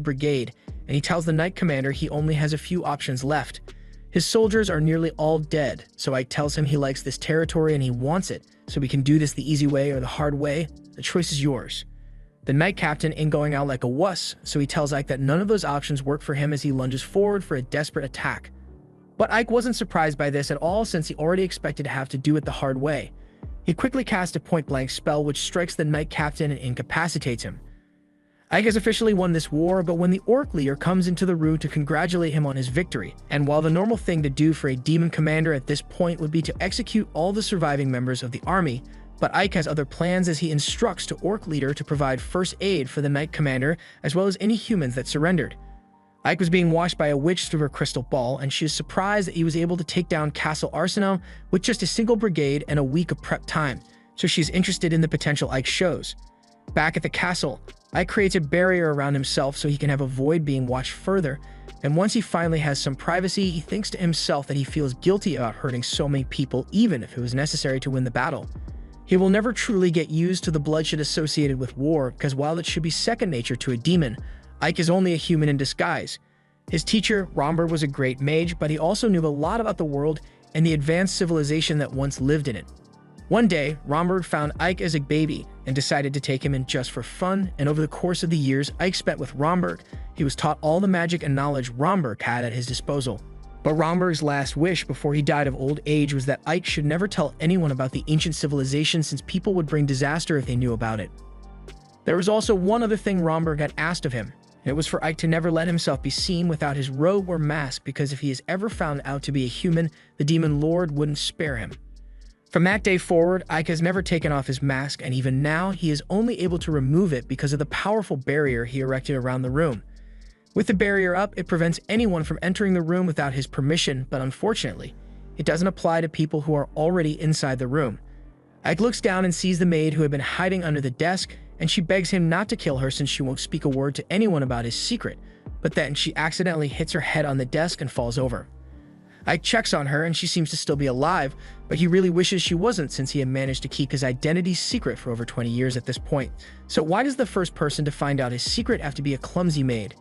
brigade, and he tells the Knight Commander he only has a few options left. His soldiers are nearly all dead, so Ike tells him he likes this territory and he wants it, so we can do this the easy way or the hard way. The choice is yours. The Knight Captain ain't going out like a wuss, so he tells Ike that none of those options work for him as he lunges forward for a desperate attack. But Ike wasn't surprised by this at all since he already expected to have to do it the hard way. He quickly casts a point-blank spell which strikes the Knight Captain and incapacitates him. Ike has officially won this war, but when the Orc leader comes into the room to congratulate him on his victory, and while the normal thing to do for a demon commander at this point would be to execute all the surviving members of the army, but Ike has other plans as he instructs the Orc leader to provide first aid for the Knight Commander as well as any humans that surrendered. Ike was being watched by a witch through her crystal ball, and she is surprised that he was able to take down Castle Arsenal with just a single brigade and a week of prep time, so she's interested in the potential Ike shows. Back at the castle, Ike creates a barrier around himself so he can have avoid being watched further, and once he finally has some privacy, he thinks to himself that he feels guilty about hurting so many people even if it was necessary to win the battle. He will never truly get used to the bloodshed associated with war because while it should be second nature to a demon, Ike is only a human in disguise. His teacher, Romberg, was a great mage, but he also knew a lot about the world and the advanced civilization that once lived in it. One day, Romberg found Ike as a baby and decided to take him in just for fun, and over the course of the years Ike spent with Romberg, he was taught all the magic and knowledge Romberg had at his disposal. But Romberg's last wish before he died of old age was that Ike should never tell anyone about the ancient civilization since people would bring disaster if they knew about it. There was also one other thing Romberg had asked of him, and it was for Ike to never let himself be seen without his robe or mask because if he is ever found out to be a human, the Demon Lord wouldn't spare him. From that day forward, Ike has never taken off his mask, and even now, he is only able to remove it because of the powerful barrier he erected around the room. With the barrier up, it prevents anyone from entering the room without his permission, but unfortunately, it doesn't apply to people who are already inside the room. Ike looks down and sees the maid who had been hiding under the desk, and she begs him not to kill her since she won't speak a word to anyone about his secret, but then she accidentally hits her head on the desk and falls over. Ike checks on her and she seems to still be alive, but he really wishes she wasn't since he had managed to keep his identity secret for over 20 years at this point. So why does the first person to find out his secret have to be a clumsy maid?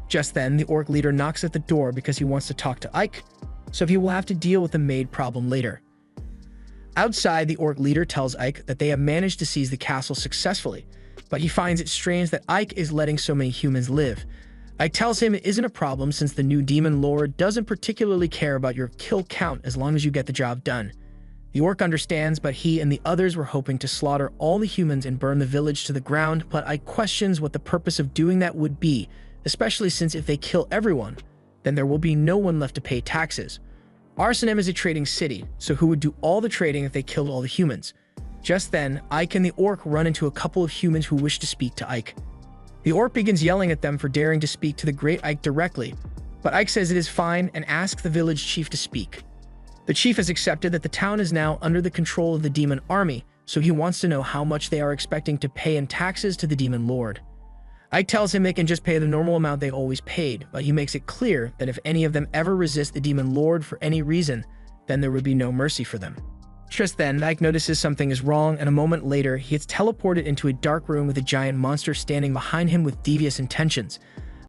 Just then, the Orc leader knocks at the door because he wants to talk to Ike, so he will have to deal with the maid problem later. Outside, the Orc leader tells Ike that they have managed to seize the castle successfully, but he finds it strange that Ike is letting so many humans live. Ike tells him it isn't a problem since the new Demon Lord doesn't particularly care about your kill count as long as you get the job done. The Orc understands, but he and the others were hoping to slaughter all the humans and burn the village to the ground, but Ike questions what the purpose of doing that would be, especially since if they kill everyone, then there will be no one left to pay taxes. Arsenal is a trading city, so who would do all the trading if they killed all the humans? Just then, Ike and the Orc run into a couple of humans who wish to speak to Ike. The Orc begins yelling at them for daring to speak to the great Ike directly, but Ike says it is fine and asks the village chief to speak. The chief has accepted that the town is now under the control of the demon army, so he wants to know how much they are expecting to pay in taxes to the demon lord. Ike tells him they can just pay the normal amount they always paid, but he makes it clear that if any of them ever resist the demon lord for any reason, then there would be no mercy for them. Just then, Ike notices something is wrong, and a moment later, he gets teleported into a dark room with a giant monster standing behind him with devious intentions.